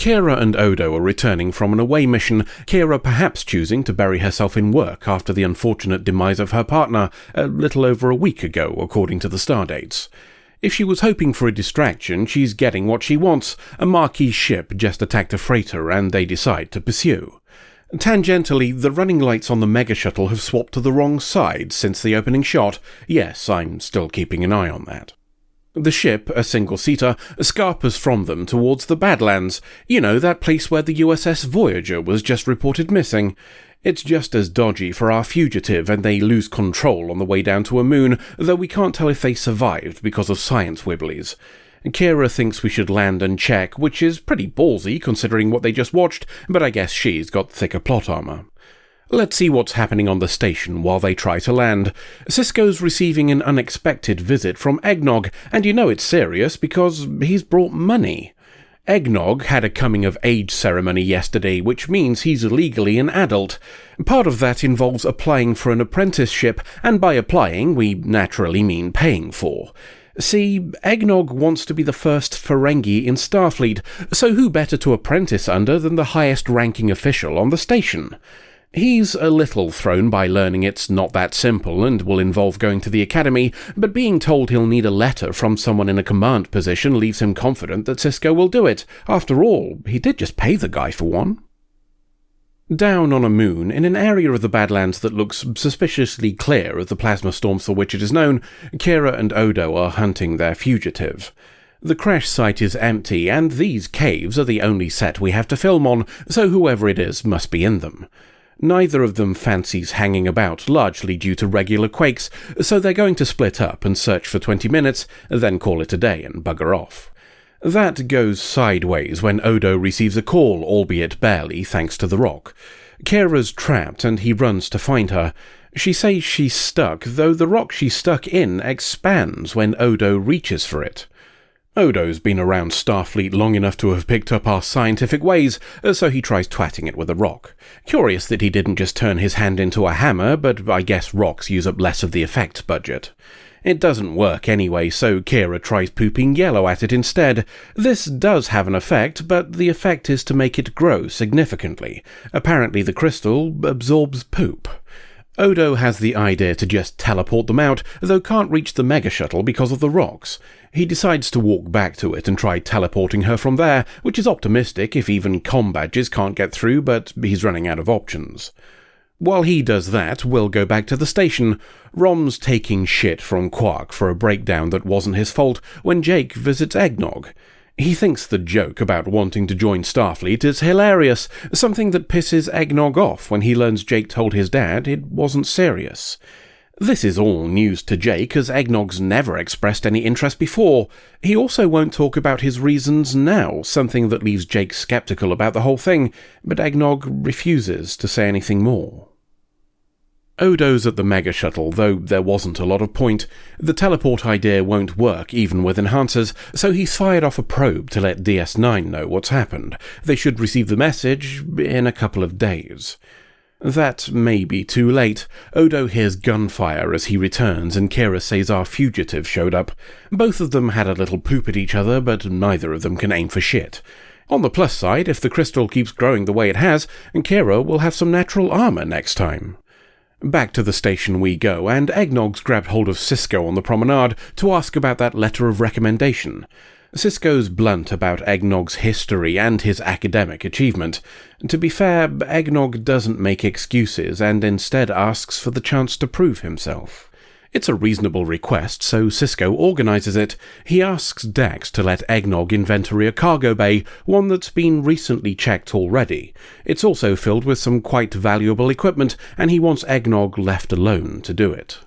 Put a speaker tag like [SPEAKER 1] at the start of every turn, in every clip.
[SPEAKER 1] Kira and Odo are returning from an away mission, Kira perhaps choosing to bury herself in work after the unfortunate demise of her partner a little over a week ago, according to the stardates. If she was hoping for a distraction, she's getting what she wants. A marquee ship just attacked a freighter and they decide to pursue. Tangentially, the running lights on the mega shuttle have swapped to the wrong side since the opening shot. Yes, I'm still keeping an eye on that. The ship, a single-seater, scarpers from them towards the Badlands. You know, that place where the USS Voyager was just reported missing. It's just as dodgy for our fugitive, and they lose control on the way down to a moon, though we can't tell if they survived because of science wibblies. Kira thinks we should land and check, which is pretty ballsy considering what they just watched, but I guess she's got thicker plot armor. Let's see what's happening on the station while they try to land. Sisko's receiving an unexpected visit from Eggnog, and you know it's serious because he's brought money. Eggnog had a coming-of-age ceremony yesterday, which means he's legally an adult. Part of that involves applying for an apprenticeship, and by applying, we naturally mean paying for. See, Eggnog wants to be the first Ferengi in Starfleet, so who better to apprentice under than the highest-ranking official on the station? He's a little thrown by learning it's not that simple and will involve going to the academy, but being told he'll need a letter from someone in a command position leaves him confident that Sisko will do it. After all, he did just pay the guy for one. Down on a moon, in an area of the Badlands that looks suspiciously clear of the plasma storms for which it is known, Kira and Odo are hunting their fugitive. The crash site is empty, and these caves are the only set we have to film on, so whoever it is must be in them. Neither of them fancies hanging about, largely due to regular quakes, so they're going to split up and search for 20 minutes, then call it a day and bugger off. That goes sideways when Odo receives a call, albeit barely, thanks to the rock. Kira's trapped and he runs to find her. She says she's stuck, though the rock she's stuck in expands when Odo reaches for it. Odo's been around Starfleet long enough to have picked up our scientific ways, so he tries twatting it with a rock. Curious that he didn't just turn his hand into a hammer, but I guess rocks use up less of the effects budget. It doesn't work anyway, so Kira tries pooping yellow at it instead. This does have an effect, but the effect is to make it grow significantly. Apparently the crystal absorbs poop. Odo has the idea to just teleport them out, though can't reach the mega shuttle because of the rocks. He decides to walk back to it and try teleporting her from there, which is optimistic if even comm badges can't get through, but he's running out of options. While he does that, we'll go back to the station. Rom's taking shit from Quark for a breakdown that wasn't his fault when Jake visits Eggnog. He thinks the joke about wanting to join Starfleet is hilarious, something that pisses Eggnog off when he learns Jake told his dad it wasn't serious. This is all news to Jake, as Eggnog's never expressed any interest before. He also won't talk about his reasons now, something that leaves Jake skeptical about the whole thing, but Eggnog refuses to say anything more. Odo's at the mega shuttle, though there wasn't a lot of point. The teleport idea won't work, even with enhancers, so he's fired off a probe to let DS9 know what's happened. They should receive the message in a couple of days. That may be too late. Odo hears gunfire as he returns, and Kira says our fugitive showed up. Both of them had a little poop at each other, but neither of them can aim for shit. On the plus side, if the crystal keeps growing the way it has, Kira will have some natural armor next time. Back to the station we go, and Eggnog's grabbed hold of Sisko on the promenade to ask about that letter of recommendation. Sisko's blunt about Eggnog's history and his academic achievement. To be fair, Eggnog doesn't make excuses and instead asks for the chance to prove himself. It's a reasonable request, so Sisko organises it. He asks Dax to let Eggnog inventory a cargo bay, one that's been recently checked already. It's also filled with some quite valuable equipment, and he wants Eggnog left alone to do it.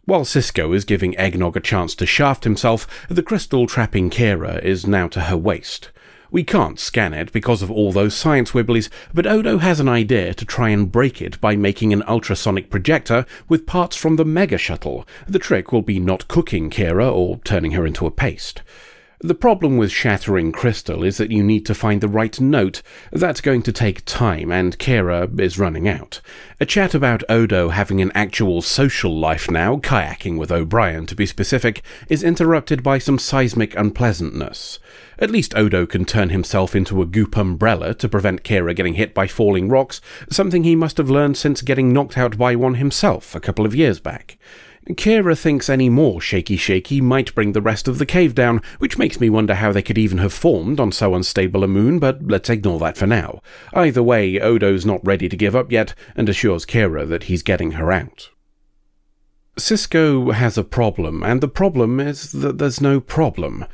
[SPEAKER 1] While Sisko is giving Eggnog a chance to shaft himself, the crystal trapping Kira is now to her waist. We can't scan it because of all those science wibblies, but Odo has an idea to try and break it by making an ultrasonic projector with parts from the mega shuttle. The trick will be not cooking Kira or turning her into a paste. The problem with shattering crystal is that you need to find the right note. That's going to take time, and Kira is running out. A chat about Odo having an actual social life now, kayaking with O'Brien to be specific, is interrupted by some seismic unpleasantness. At least Odo can turn himself into a goop umbrella to prevent Kira getting hit by falling rocks, something he must have learned since getting knocked out by one himself a couple of years back. Kira thinks any more shaky might bring the rest of the cave down, which makes me wonder how they could even have formed on so unstable a moon, but let's ignore that for now. Either way, Odo's not ready to give up yet, and assures Kira that he's getting her out. Sisko has a problem, and the problem is that there's no problem.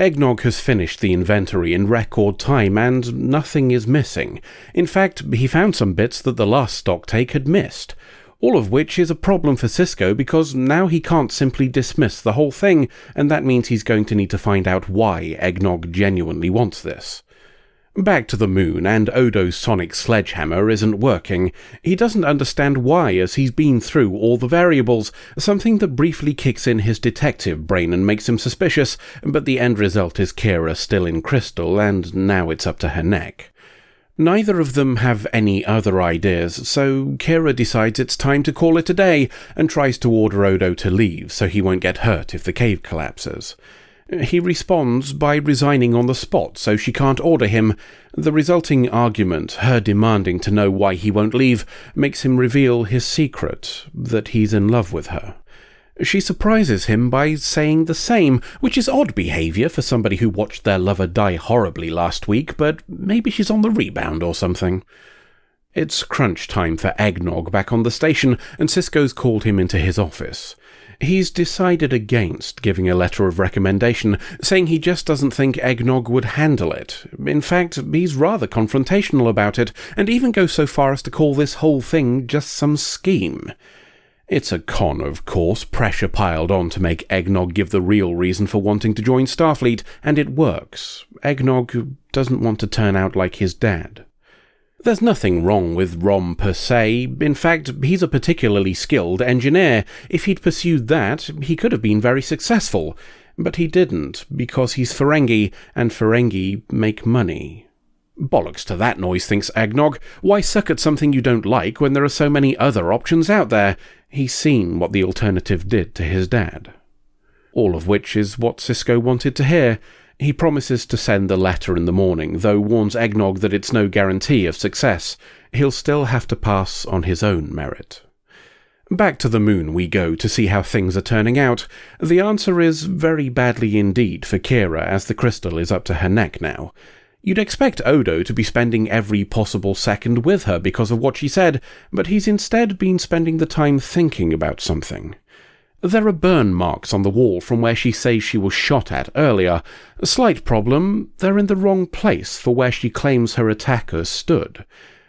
[SPEAKER 1] Eggnog has finished the inventory in record time, and nothing is missing. In fact, he found some bits that the last stocktake had missed. All of which is a problem for Sisko because now he can't simply dismiss the whole thing, and that means he's going to need to find out why Eggnog genuinely wants this. Back to the moon, and Odo's sonic sledgehammer isn't working. He doesn't understand why as he's been through all the variables, something that briefly kicks in his detective brain and makes him suspicious, but the end result is Kira still in crystal, and now it's up to her neck. Neither of them have any other ideas, so Kira decides it's time to call it a day and tries to order Odo to leave so he won't get hurt if the cave collapses. He responds by resigning on the spot so she can't order him. The resulting argument, her demanding to know why he won't leave, makes him reveal his secret, that he's in love with her. She surprises him by saying the same, which is odd behaviour for somebody who watched their lover die horribly last week, but maybe she's on the rebound or something. It's crunch time for Eggnog back on the station, and Sisko's called him into his office. He's decided against giving a letter of recommendation, saying he just doesn't think Eggnog would handle it. In fact, he's rather confrontational about it, and even goes so far as to call this whole thing just some scheme. It's a con, of course, pressure piled on to make Eggnog give the real reason for wanting to join Starfleet, and it works. Eggnog doesn't want to turn out like his dad. There's nothing wrong with Rom per se. In fact, he's a particularly skilled engineer. If he'd pursued that, he could have been very successful. But he didn't, because he's Ferengi, and Ferengi make money. Bollocks to that noise, thinks Eggnog. Why suck at something you don't like when there are so many other options out there? He's seen what the alternative did to his dad. All of which is what Sisko wanted to hear. He promises to send the letter in the morning, though warns Eggnog that it's no guarantee of success. He'll still have to pass on his own merit. Back to the moon we go to see how things are turning out. The answer is very badly indeed for Kira, as the crystal is up to her neck now. You'd expect Odo to be spending every possible second with her because of what she said, but he's instead been spending the time thinking about something. There are burn marks on the wall from where she says she was shot at earlier. A slight problem, they're in the wrong place for where she claims her attackers stood.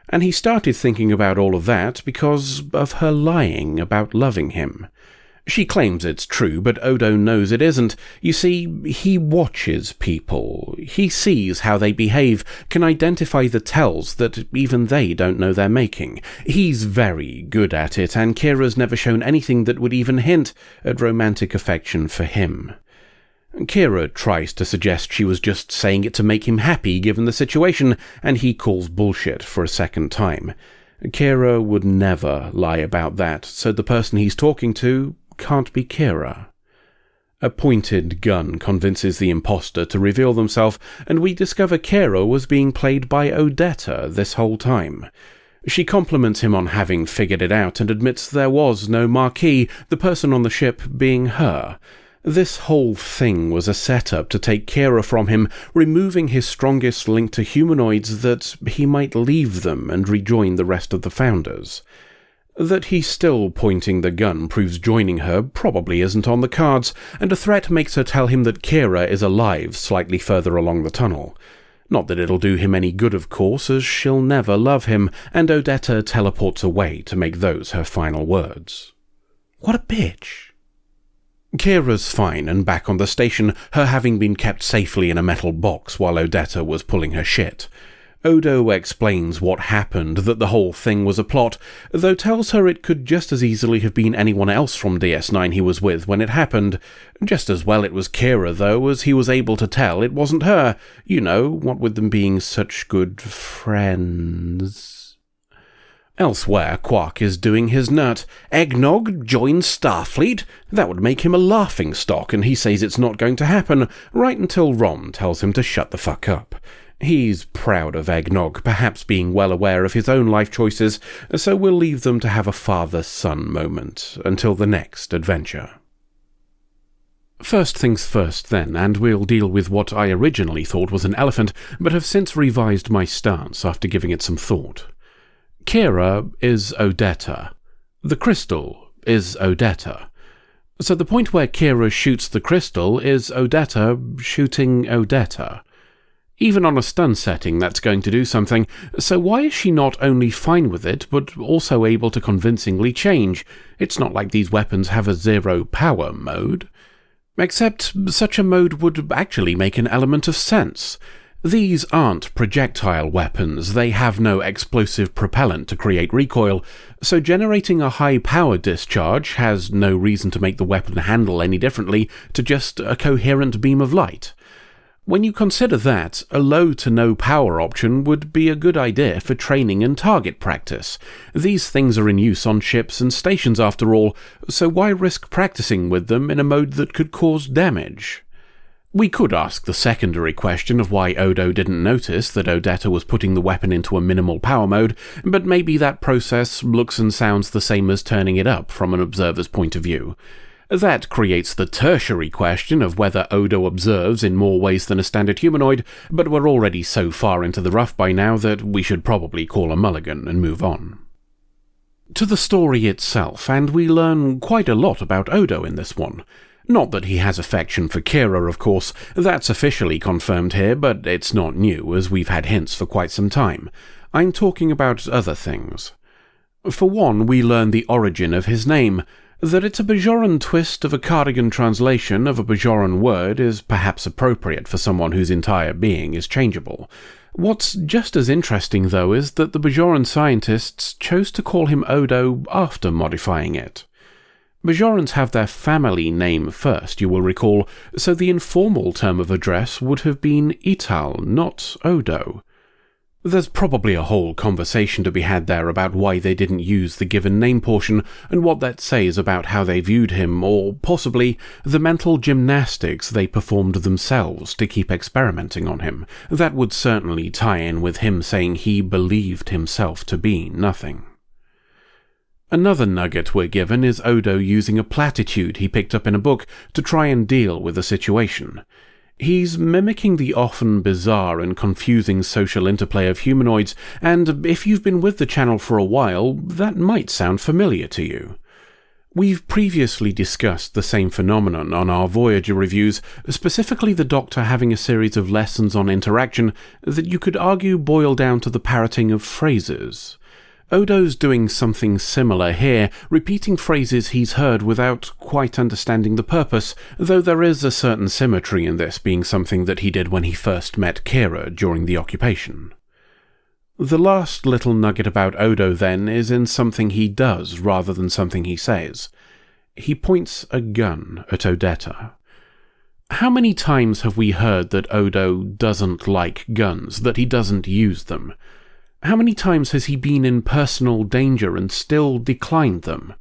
[SPEAKER 1] And he started thinking about all of that because of her lying about loving him. She claims it's true, but Odo knows it isn't. You see, he watches people. He sees how they behave, can identify the tells that even they don't know they're making. He's very good at it, and Kira's never shown anything that would even hint at romantic affection for him. Kira tries to suggest she was just saying it to make him happy given the situation, and he calls bullshit for a second time. Kira would never lie about that, so the person he's talking to can't be Kira. A pointed gun convinces the imposter to reveal themselves, and we discover Kira was being played by Odetta this whole time. She compliments him on having figured it out and admits there was no Marquis, the person on the ship being her. This whole thing was a setup to take Kira from him, removing his strongest link to humanoids that he might leave them and rejoin the rest of the Founders. That he's still pointing the gun proves joining her probably isn't on the cards, and a threat makes her tell him that Kira is alive slightly further along the tunnel. Not that it'll do him any good, of course, as she'll never love him, and Odetta teleports away to make those her final words. What a bitch. Kira's fine and back on the station, her having been kept safely in a metal box while Odetta was pulling her shit. Odo explains what happened, that the whole thing was a plot, though tells her it could just as easily have been anyone else from DS9 he was with when it happened. Just as well it was Kira, though, as he was able to tell it wasn't her. You know, what with them being such good friends. Elsewhere, Quark is doing his nut. Eggnog joins Starfleet? That would make him a laughingstock, and he says it's not going to happen, right until Rom tells him to shut the fuck up. He's proud of Eggnog, perhaps being well aware of his own life choices, so we'll leave them to have a father-son moment, until the next adventure. First things first, then, and we'll deal with what I originally thought was an elephant, but have since revised my stance after giving it some thought. Kira is Odetta. The crystal is Odetta. So the point where Kira shoots the crystal is Odetta shooting Odetta. Even on a stun setting, that's going to do something, so why is she not only fine with it, but also able to convincingly change? It's not like these weapons have a zero-power mode. Except such a mode would actually make an element of sense. These aren't projectile weapons, they have no explosive propellant to create recoil, so generating a high-power discharge has no reason to make the weapon handle any differently to just a coherent beam of light. When you consider that, a low to no power option would be a good idea for training and target practice. These things are in use on ships and stations after all, so why risk practicing with them in a mode that could cause damage? We could ask the secondary question of why Odo didn't notice that Odetta was putting the weapon into a minimal power mode, but maybe that process looks and sounds the same as turning it up from an observer's point of view. That creates the tertiary question of whether Odo observes in more ways than a standard humanoid, but we're already so far into the rough by now that we should probably call a mulligan and move on. To the story itself, and we learn quite a lot about Odo in this one. Not that he has affection for Kira, of course, that's officially confirmed here, but it's not new, as we've had hints for quite some time. I'm talking about other things. For one, we learn the origin of his name. That it's a Bajoran twist of a Cardigan translation of a Bajoran word is perhaps appropriate for someone whose entire being is changeable. What's just as interesting, though, is that the Bajoran scientists chose to call him Odo after modifying it. Bajorans have their family name first, you will recall, so the informal term of address would have been Ital, not Odo. There's probably a whole conversation to be had there about why they didn't use the given name portion and what that says about how they viewed him, or possibly the mental gymnastics they performed themselves to keep experimenting on him. That would certainly tie in with him saying he believed himself to be nothing. Another nugget we're given is Odo using a platitude he picked up in a book to try and deal with the situation. He's mimicking the often bizarre and confusing social interplay of humanoids, and if you've been with the channel for a while, that might sound familiar to you. We've previously discussed the same phenomenon on our Voyager reviews, specifically the Doctor having a series of lessons on interaction that you could argue boil down to the parroting of phrases. Odo's doing something similar here, repeating phrases he's heard without quite understanding the purpose, though there is a certain symmetry in this being something that he did when he first met Kira during the occupation. The last little nugget about Odo, then, is in something he does rather than something he says. He points a gun at Odetta. How many times have we heard that Odo doesn't like guns, that he doesn't use them? How many times has he been in personal danger and still declined them?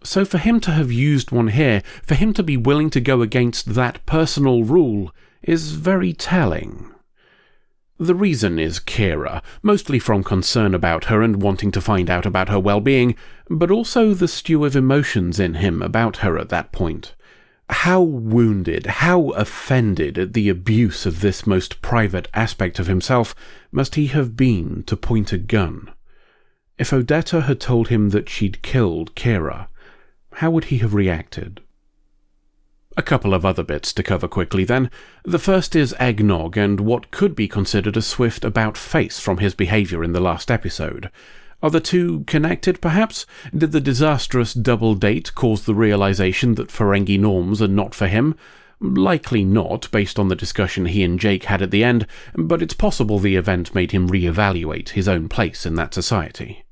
[SPEAKER 1] So for him to have used one here, for him to be willing to go against that personal rule, is very telling. The reason is Kira, mostly from concern about her and wanting to find out about her well-being, but also the stew of emotions in him about her at that point. How wounded, how offended at the abuse of this most private aspect of himself must he have been to point a gun? If Odetta had told him that she'd killed Kira, how would he have reacted? A couple of other bits to cover quickly then. The first is Eggnog and what could be considered a swift about-face from his behaviour in the last episode. Are the two connected, perhaps? Did the disastrous double date cause the realization that Ferengi norms are not for him? Likely not, based on the discussion he and Jake had at the end, but it's possible the event made him re-evaluate his own place in that society.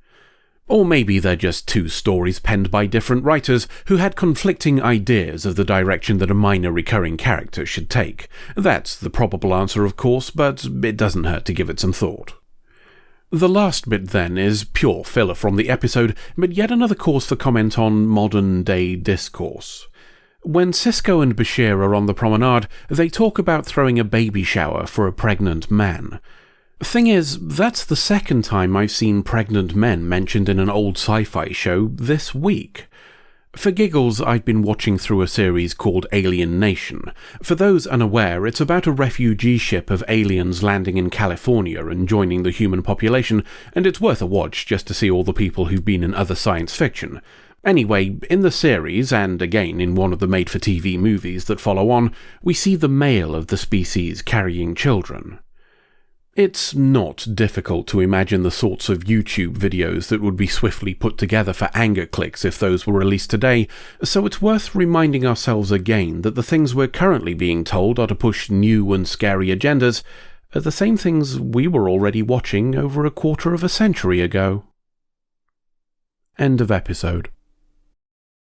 [SPEAKER 1] Or maybe they're just two stories penned by different writers who had conflicting ideas of the direction that a minor recurring character should take. That's the probable answer, of course, but it doesn't hurt to give it some thought. The last bit, then, is pure filler from the episode, but yet another cause for comment on modern-day discourse. When Sisko and Bashir are on the promenade, they talk about throwing a baby shower for a pregnant man. Thing is, that's the second time I've seen pregnant men mentioned in an old sci-fi show this week. For giggles, I've been watching through a series called Alien Nation. For those unaware, it's about a refugee ship of aliens landing in California and joining the human population, and it's worth a watch just to see all the people who've been in other science fiction. Anyway, in the series, and again in one of the made-for-TV movies that follow on, we see the male of the species carrying children. It's not difficult to imagine the sorts of YouTube videos that would be swiftly put together for anger clicks if those were released today, so it's worth reminding ourselves again that the things we're currently being told are to push new and scary agendas are the same things we were already watching over a quarter of a century ago. End of episode.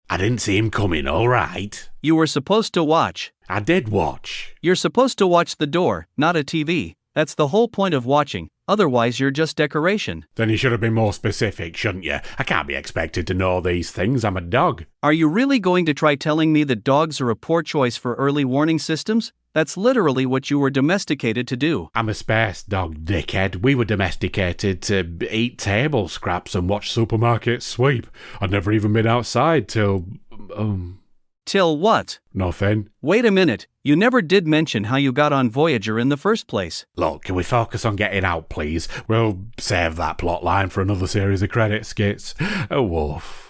[SPEAKER 2] I didn't see him coming, all right.
[SPEAKER 3] You were supposed to watch.
[SPEAKER 2] I did watch.
[SPEAKER 3] You're supposed to watch the door, not a TV. That's the whole point of watching. Otherwise, you're just decoration.
[SPEAKER 2] Then you should have been more specific, shouldn't you? I can't be expected to know these things. I'm a dog.
[SPEAKER 3] Are you really going to try telling me that dogs are a poor choice for early warning systems? That's literally what you were domesticated to do.
[SPEAKER 2] I'm a space dog, dickhead. We were domesticated to eat table scraps and watch supermarkets sweep. I'd never even been outside till...
[SPEAKER 3] Till what?
[SPEAKER 2] Nothing.
[SPEAKER 3] Wait a minute. You never did mention how you got on Voyager in the first place.
[SPEAKER 2] Look, can we focus on getting out, please? We'll save that plot line for another series of credit skits. A wolf.